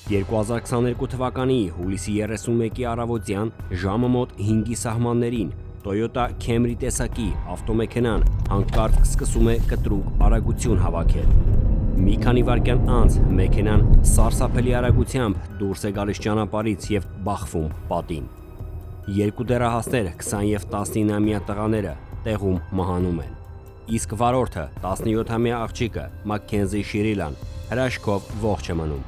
2022 թվականի հուլիսի 31-ի առավոտյան ժամը մոտ 5-ի սահմաններին Toyota Camry տեսակի ավտոմեքենան հանկարծ սկսում է կտրուկ արագություն հավաքել։ Մի քանի վայրկյան անց մեքենան սարսափելի արագությամբ դուրս է գալիս ճանապարհից եւ բախվում պատին։ Երկու դեռահասներ 20 եւ 19-ամյա տղաները տեղում մահանում են։ Իսկ վարորդը 17-ամյա աղջիկը Մաքքենզի Շիրիլան հրաշքով ողջ է մնում։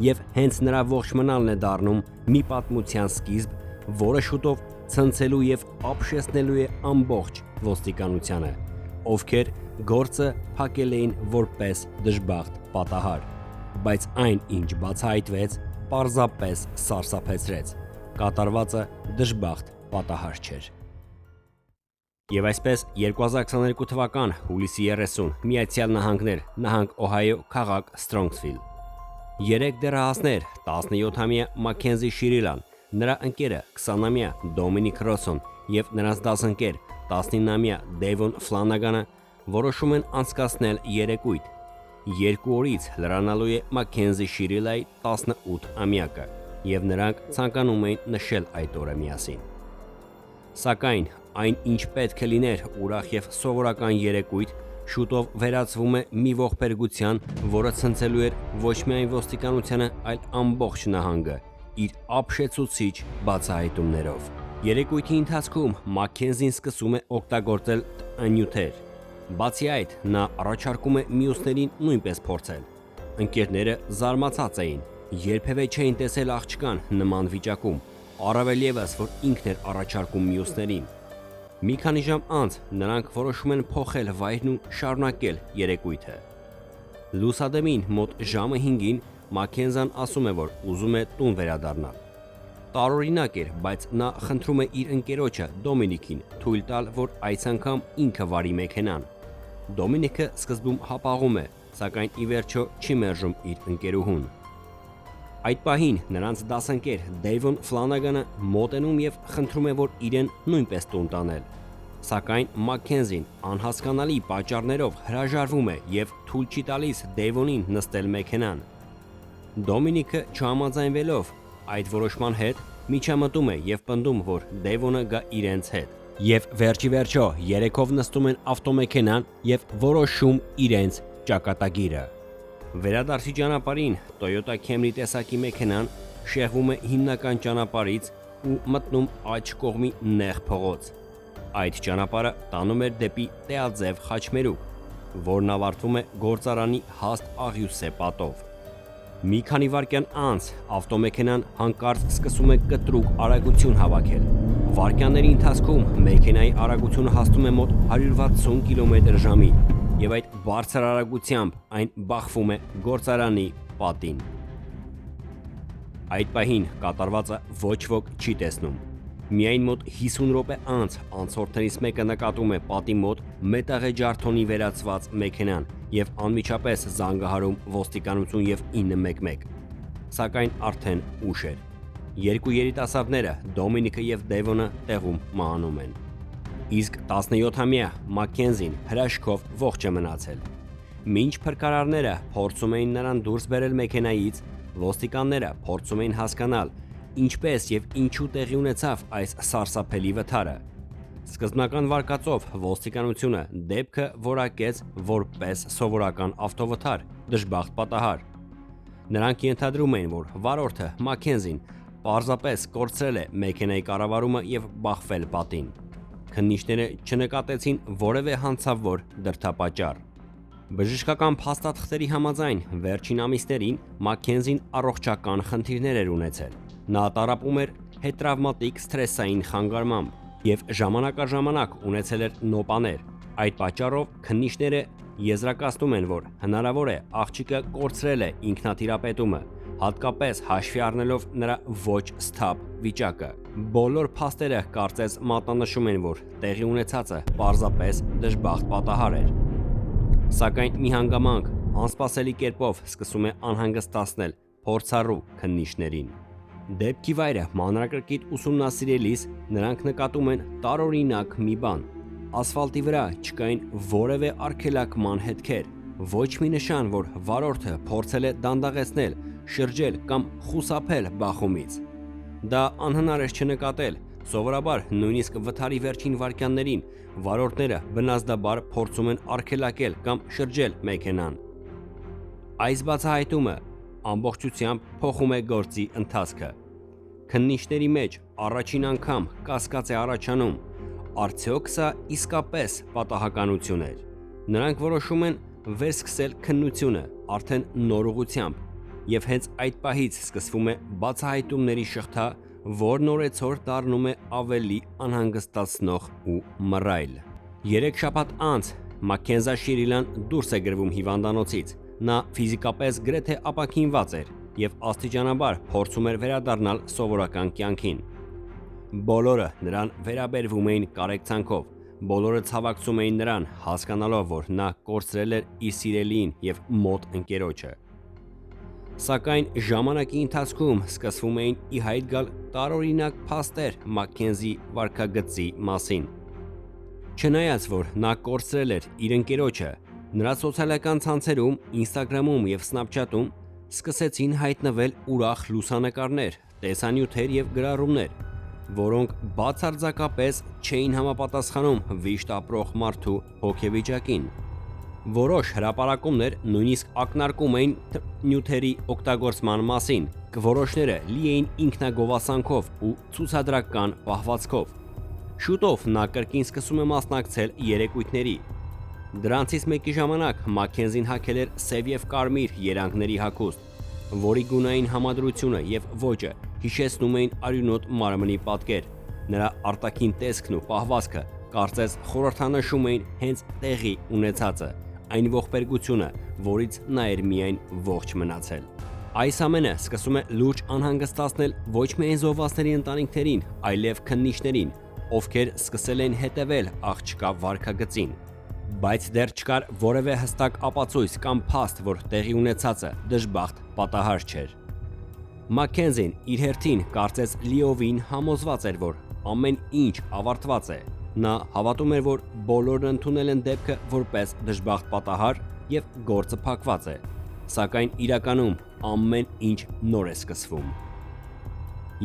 Եվ հենց նրա ողջ մնալն է դառնում մի պատմության սկիզբ, որը շուտով ցնցելու եւ ապշեցնելու է ամբողջ ոստիկանությանը, ովքեր գործը փակել էին որպես դժբախտ պատահար, բայց այն, ինչ բացահայտվեց, պարզապես սարսափեցրեց։ Կատարվածը դժբախտ պատահար չէր։ Եվ այսպես 2022 թվական հուլիսի 30 Միացյալ Նահանգներ, նահանգ Օհայո, քաղաք Սթրոնգսվիլ։ 3 դեռահասներ 17-ամյա Մաքքենզի Շիրիլան, նրա ընկերը 20-ամյա Դոմինիկ Ռոսոն եւ նրանց դասընկեր 19-ամյա Դեյվոն Ֆլանագանը որոշում են անցկացնել երեկույթ։ 2 օրից լրանալու է Մաքքենզի Շիրիլայի 18-ամյակը եւ նրանք ցանկանում էին նշել այդ օրը միասին։ Սակայն այն, ինչ պետք է լիներ ուրախ եւ սովորական երեկույթ, շուտով վերածվում է մի ողբերգության, որը ցնցելու էր ոչ միայն ոստիկանությանը, այլ ամբողջ նահանգը իր ապշեցուցիչ բացահայտումներով։ Երեկույթի ընթացքում Մաքքենզին սկսում է օգտագործել նյութեր։ Բացի այդ, նա առաջարկում է մյուսներին նույնպես փորձել։ Ընկերները զարմացած էին, երբևէ չէին տեսել աղջկան նման վիճակում, առավել ևս, որ ինքն էր առաջարկում մյուսներին։ Մի քանի ժամ անց նրանք որոշում են փոխել վայրն ու շարունակել երեկույթը։ Լուսադեմին մոտ ժամը 5-ին Մաքքենզան ասում է, որ ուզում է տուն վերադառնալ։ Տարօրինակ էր, բայց նա խնդրում է իր ընկերոջը Դոմինիկին թույլ տալ, որ այս անգամ ինքը վարի մեքենան։ Դոմինիկը սկզբում հապաղում է, սակայն ի վերջո չի մերժում իր ընկերուհուն։ Այդ պահին նրանց դասընկեր Դեյվոն Ֆլանագանը մոտենում եւ խնդրում է, որ իրեն նույնպես տուն տանել։ Սակայն Մաքքենզին անհասկանալի պատճառներով հրաժարվում է եւ թույլ չի տալիս Դեյվոնին նստել մեքենան։ Դոմինիկը չհամաձայնվելով այդ որոշման հետ միջամտում է եւ պնդում, որ Դեյվոնը գա իրենց հետ։ Եվ վերջի վերջո երեքով նստում են ավտոմեքենան եւ որոշում իրենց ճակատագիրը։ Վերադարձի ճանապարհին Toyota Camry տեսակի մեքենան շեղվում է հիմնական ճանապարհից ու մտնում աջ կողմի նեղ փողոց։ Այդ ճանապարհը տանում էր դեպի Տեաձև խաչմերուկ, որն ավարտվում է գործարանի հաստ աղյուսե պատով։ Մի քանի վայրկյան անց ավտոմեքենան հանկարծ սկսում է կտրուկ արագություն հավաքել։ Վայրկյանների ընթացքում մեքենայի արագությունը հասնում է մոտ 160 կմ/ժ եւ այդ բարձր արագությամբ այն բախվում է գործարանի պատին։ Այդ պահին կատարվածը ոչ ոք չի տեսնում։ Միայն մոտ 50 րոպե անց անցորդներից մեկը նկատում է պատի մոտ մետաղե ջարդոնի վերածված մեքենան եւ անմիջապես զանգահարում ոստիկանություն եւ 911։ Սակայն արդեն ուշ էր։ Երկու երիտասարդները Դոմինիկը եւ Դեյվոնը տեղում մահանում են։ Իսկ 17-ամյա Մաքքենզին հրաշքով ողջ է մնացել։ Մինչ փրկարարները փորձում էին նրան դուրս բերել մեքենայից, ոստիկանները փորձում էին հասկանալ, ինչպես եւ ինչու տեղի ունեցավ այս սարսափելի վթարը։ Սկզբնական վարկածով ոստիկանությունը դեպքը որակեց որպես սովորական ավտովթար, դժբախտ պատահար։ Նրանք ենթադրում էին, որ վարորդը Մաքքենզին պարզապես կորցրել է մեքենայի կառավարումը եւ բախվել պատին։ Քննիչները չնկատեցին որևէ հանցավոր դրդապատճառ։ Բժշկական փաստաթղթերի համաձայն վերջին ամիսներին Մաքքենզին առողջական խնդիրներ էր ունեցել։ Նա տառապում էր հետտրավմատիկ սթրեսային խանգարմամբ եւ ժամանակ առ ժամանակ ունեցել էր նոպաներ։ Այդ պատճառով քննիչները եզրակացնում են, որ հնարավոր է աղջիկը կորցրել է ինքնաթիռապետումը, հատկապես հաշվի առնելով նրա ոչ սթափ վիճակը։ Բոլոր փաստերը կարծես մատնանշում են, որ տեղի ունեցածը պարզապես դժբախտ պատահար էր։ Սակայն մի հանգամանք անսպասելի կերպով սկսում է անհանգստացնել փորձառու քննիչներին։ Դեպքի վայրը մանրակրկիտ ուսումնասիրելիս նրանք նկատում են տարօրինակ մի բան։ Ասֆալտի վրա չկային որևէ արգելակման հետքեր, ոչ մի նշան, որ վարորդը փորձել է դանդաղեցնել շրջել կամ խուսափել բախումից։ Դա անհնար է չնկատել, սովորաբար նույնիսկ վթարի վերջին վայրկյաններին վարորդները բնազդաբար փորձում են արգելակել կամ շրջել մեքենան։ Այս բացահայտումը ամբողջությամբ փոխում է գործի ընթացքը։ Քննիչների մեջ առաջին անգամ կասկած է առաջանում, արդյոք սա իսկապես պատահականություն էր։ Նրանք որոշում են վերսկսել քննությունը արդեն նոր ուղղությամբ, եւ հենց այդ պահից սկսվում է բացահայտումների շղթա, որն օրեցօր դառնում է ավելի անհանգստացնող ու մռայլ։ 3 շաբաթ անց Մաքքենզի Շիրիլան դուրս է գրվում հիվանդանոցից։ Նա ֆիզիկապես գրեթե ապաքինված էր եւ աստիճանաբար փորձում էր վերադառնալ սովորական կյանքին։ Բոլորը նրան վերաբերվում էին կարեկցանքով, բոլորը ցավակցում էին նրան, հասկանալով, որ նա կորցրել էր իր սիրելիին եւ մոտ ընկերոջը։ Սակայն ժամանակի ընթացքում սկսվում էին ի հայտ գալ տարօրինակ փաստեր Մաքքենզի վարքագծի մասին։ Չնայած որ նա կորցրել էր իր ընկերոջը, նրա սոցիալական ցանցերում, Instagram-ում եւ Snapchat-ում սկսեցին հայտնվել ուրախ լուսանկարներ, տեսանյութեր եւ գրառումներ, որոնք բացարձակապես չէին համապատասխանում վիշտ ապրող մարդու հոգեվիճակին։ Որոշ հրապարակումներ նույնիսկ ակնարկում էին նյութերի օգտագործման մասին, որոշները լի էին ինքնագովասանքով ու ցուցադրական պահվածքով։ Շուտով նա կրկին սկսում է մասնակցել երեկույթների։ Դրանցից մեկի ժամանակ Մաքքենզին հագել էր սև եւ կարմիր երանգների հագուստ, որի գունային համադրությունը եւ ոճը հիշեցնում էին արյունոտ մարմնի պատկեր։ Նրա արտաքին տեսքն ու պահվածքը կարծես խորհրդանշում էին հենց տեղի ունեցածը, այն ողբերգությունը, որից նա էր միայն ողջ մնացել։ Այս ամենը սկսում է լուրջ անհանգստացնել ոչ միայն զոհվածների ընտանիքներին, այլև քննիչներին, ովքեր սկսել են հետևել աղջկա վարքագծին։ Բայց դեռ չկար որևէ հստակ ապացույց կամ փաստ, որ տեղի ունեցածը դժբախտ պատահար չէր։ Մաքքենզին իր հերթին կարծես լիովին համոզված էր, որ ամեն ինչ ավարտված է։ Նա հավատում էր, որ բոլորն ընդունել են դեպքը որպես դժբախտ պատահար եւ գործը փակված է։ Սակայն իրականում ամեն ինչ նոր է սկսվում։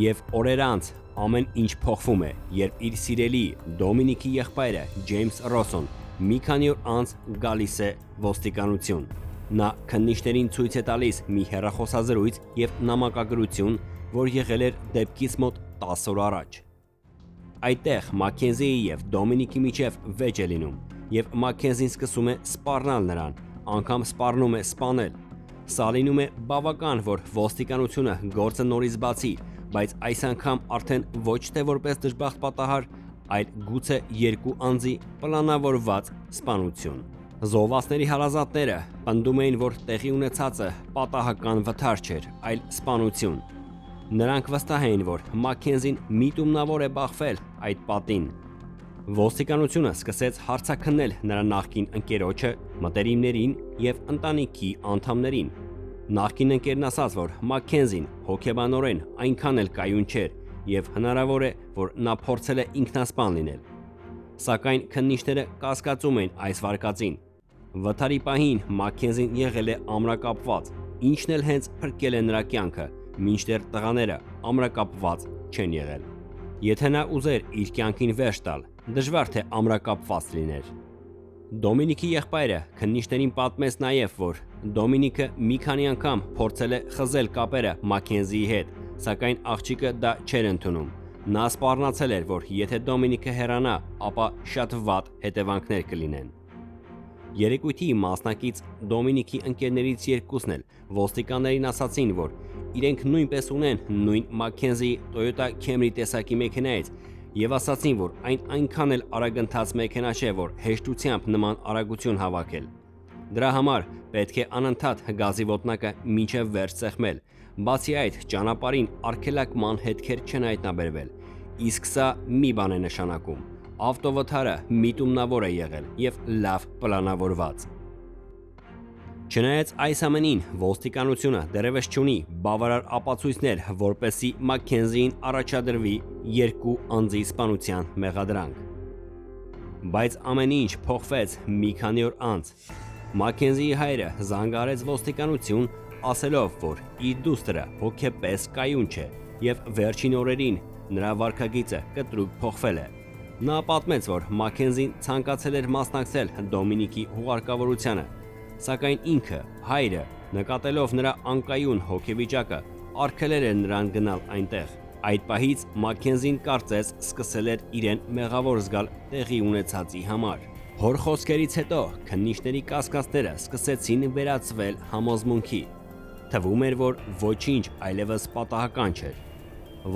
Եվ օրեր անց ամեն ինչ փոխվում է, երբ իր սիրելի Դոմինիկի եղբայրը Ջեյմս Ռոսոն մի քանի օր անց գալիս է ոստիկանություն։ Նա քննիչներին ցույց է տալիս մի հեռախոսազրույց եւ նամակագրություն, որ եղել էր դեպքից մոտ 10 օր առաջ։ Այդտեղ Մաքքենզիի եւ Դոմինիկի միջև վեճ է լինում, եւ Մաքքենզին սկսում է սպառնալ նրան, անգամ սպառնում է սպանել։ Սա լինում է բավական, որ ոստիկանությունը գործը նորից բացի, բայց այս անգամ արդեն ոչ թե որպես դժբախտ պատահար, այլ գուցե երկու անձի պլանավորված սպանություն։ Զոհվածների հարազատները պնդում էին, որ տեղի ունեցածը պատահական վթար չէր, այլ սպանություն։ Նրանք վստահ էին, որ Մաքքենզին միտումնավոր է բախվել այդ պատին։ Ոստիկանությունը սկսեց հարցաքննել նրա նախկին ընկերոջը, մտերիմներին եւ ընտանիքի անդամներին։ Նախկին ընկերն ասաց, որ Մաքքենզին հոգեբանորեն այնքան էլ կայուն չէր եւ հնարավոր է, որ նա փորձել է ինքնասպան լինել։ Սակայն քննիչները կասկածում են այս վարկածին։ Վթարի պահին Մաքքենզին եղել է ամրակապված, ինչն էլ հենց փրկել է նրա կյանքը, մինչդեռ տղաները ամրակապված չեն եղել։ Եթե նա ուզեր իր կյանքին վերջ տալ, դժվար թե ամրակապված լիներ։ Դոմինիկի եղբայրը քննիչներին պատմեց նաև, որ Դոմինիկը մի քանի անգամ փորձել է խզել կապերը Մաքքենզիի հետ, սակայն աղջիկը դա չէր ընդունում։ Նա սպառնացել էր, որ եթե Դոմինիկը հեռանա, ապա շատ վատ հետևանքներ կլինեն։ Երեկույթի մասնակից Դոմինիկի ընկերներից երկուսն էլ ոստիկաններին ասացին, որ իրենք նույնպես ունեն նույն Մաքքենզի Toyota Camry տեսակի մեքենայից եւ ասացին, որ այն այնքան էլ արագընթաց մեքենա չէ, որ հեշտությամբ նման արագություն հավաքել։ Դրա համար պետք է անընդհատ գազի ոտնակը մինչև վերջ սեղմել։ Բացի այդ, ճանապարհին արգելակման հետքեր չեն հայտնաբերվել։ Իսկ սա մի բան է նշանակում. ավտովթարը միտումնավոր է եղել եւ լավ պլանավորված։ Չնայած այս ամենին, ոստիկանությունը դեռևս չունի բավարար ապացույցներ, որպեսզի Մաքքենզիին առաջադրվի երկու անձի սպանության մեղադրանք։ Բայց ամեն ինչ փոխվեց մի քանի օր անց։ Մաքքենզիի հայրը զանգահարեց ոստիկանություն ասելով, որ իր դուստրը հոգեպես կայուն չէ եւ վերջին օրերին նրա վարքագիծը կտրուկ փոխվել է։ Նա պատմեց, որ Մաքենզին ցանկացել էր մասնակցել Դոմինիկի հուղարկավորությանը, սակայն ինքը, հայրը, նկատելով նրա անկայուն հոգեվիճակը, արգելել էր նրան գնալ այնտեղ։ Այդ պահից Մաքենզին կարծես սկսել էր իրեն մեղավոր զգալ տեղի ունեցածի համար։ Հոր խոսքերից հետո քննիչների կասկածները սկսեցին վերածվել համոզմունքի։ Թվում էր, որ ոչինչ այլևս պատահական չէր։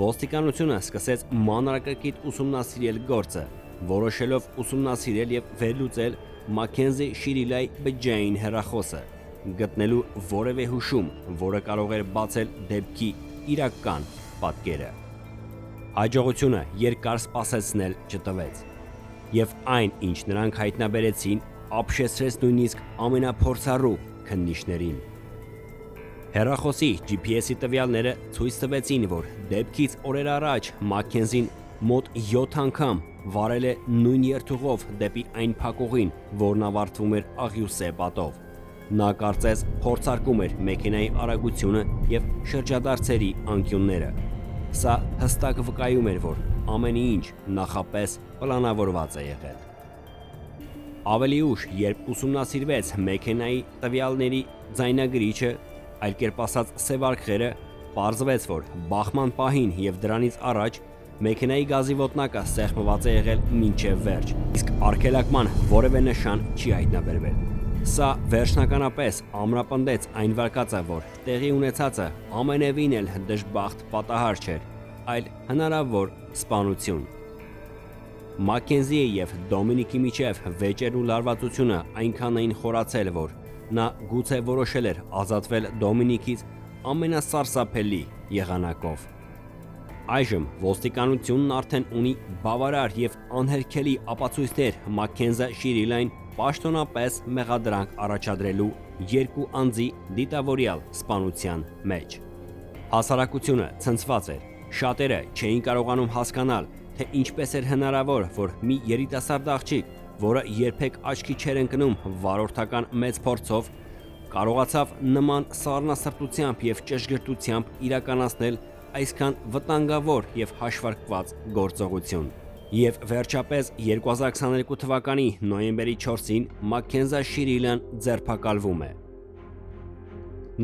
Ոստիկանությունը սկսեց մանրակրկիտ ուսումնասիրել գործը, որոշելով ուսումնասիրել եւ վերլուծել Մաքենզի Շիրիլայի բջջային հեռախոսը, գտնելու որևէ հուշում, որը կարող էր բացել դեպքի իրական պատկերը։ Հաջողությունը երկար սպասեցնել չտվեց, եւ այն, ինչ նրանք հայտնաբերեցին, ապշեցրեց նույնիսկ ամենափորձառու քննիչներին։ Հեռախոսի GPS-ի տվյալները ցույց տվեցին, որ դեպքից օրեր առաջ Մաքենզին մոտ 7 անգամ վարել է նույն երթուղով դեպի այն փակուղին, որն ավարտվում էր աղյուսե պատով։ Նա կարծես փորձարկում էր մեքենայի արագությունը եւ շրջադարձերի անկյունները։ Սա հստակ վկայում էր, որ ամեն ինչ նախապես պլանավորված է եղել։ Ավելի ուշ, երբ ուսումնասիրվեց մեքենայի տվյալների ձայնագրիչը, այլ կերպ ասած սևարկղերը, պարզվեց, որ բախման պահին եւ դրանից առաջ մեքենայի գազի ոտնակը սեղմված է եղել մինչև վերջ, իսկ արգելակման որևէ նշան չի հայտնաբերվել։ Սա վերջնականապես ամրապնդեց այն վարկածը, որ տեղի ունեցածը ամենևին էլ դժբախտ պատահար չէր, այլ հնարավոր սպանություն։ Մաքենզիի եւ Դոմինիկի միջև վեճերն ու լարվածությունը այնքան էին խորացել, որ նա գուցե որոշել էր ազատվել Դոմինիկից ամենասարսափելի եղանակով։ Այժմ ոստիկանությունն արդեն ունի բավարար եւ անհերքելի ապացույցներ Մաքենզա Շիրիլային պաշտոնապես մեղադրանք առաջադրելու երկու անձի դիտավորյալ սպանության մեջ։ Հասարակությունը ցնցված էր։ Շատերը չէին կարողանում հասկանալ, թե ինչպես էր հնարավոր, որ մի երիտասարդ աղջիկ, որը երբեք աչքի չէր ընկնում վարորդական մեծ փորձով, կարողացավ նման սառնասրտությամբ եւ ճշգրտությամբ իրականացնել այսքան վտանգավոր եւ հաշվարկված գործողություն։ Եվ վերջապես 2022 թվականի նոյեմբերի 4-ին Մաքենզա Շիրիլան ձերբակալվում է։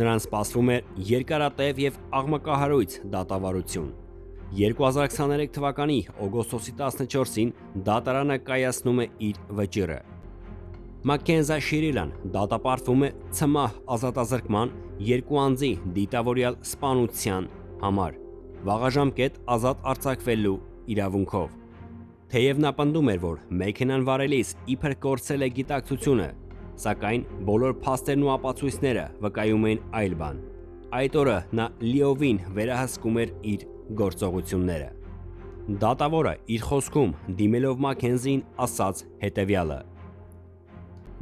Նրան սպասվում էր երկարատև եւ աղմկահարույց դատավարություն։ 2023 թվականի օգոստոսի 14-ին դատարանը կայացնում է իր վճիռը։ Մաքենզա Շիրիլան դատապարտվում է ցմահ ազատազրկման երկու անձի դիտավորյալ սպանության համար, վաղաժամկետ ազատ արձակվելու իրավունքով։ Թեև նա պնդում էր, որ մեքենան վարելիս իբր կորցրել է գիտակցությունը, սակայն բոլոր փաստերն ու ապացույցները վկայում էին այլ բան։ Այդ օրը նա լիովին վերահսկում էր իր գործողությունները։ Դատավորը իր խոսքում դիմելով Մաքենզին ասաց հետևյալը.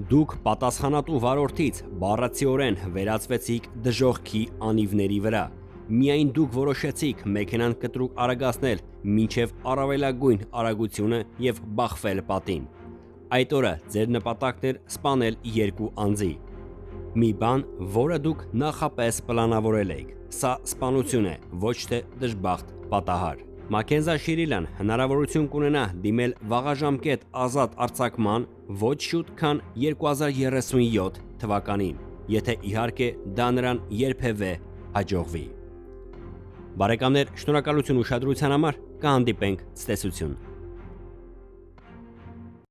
«Դուք պատասխանատու վարորդից բառացիորեն վերածվեցիք դժոխքի անիվների վրա։ Միայն դուք որոշեցիք մեքենան կտրուկ արագացնել մինչև առավելագույն արագությունը եւ բախվել պատին։ Այդ օրը ձեր նպատակն էր սպանել երկու անձի։ Մի բան, որը դուք նախապես պլանավորել եք։ Սա սպանություն է, ոչ թե դժբախտ պատահար»։ Մաքենզա Շիրիլան հնարավորություն կունենա դիմել վաղաժամկետ ազատ արձակման ոչ շուտ, քան 2037 թվականին, եթե իհարկե դա նրան երբևէ հաջողվի։ Բարեկամներ, շնորհակալություն ուշադրության համար, կհանդիպենք ցտեսություն։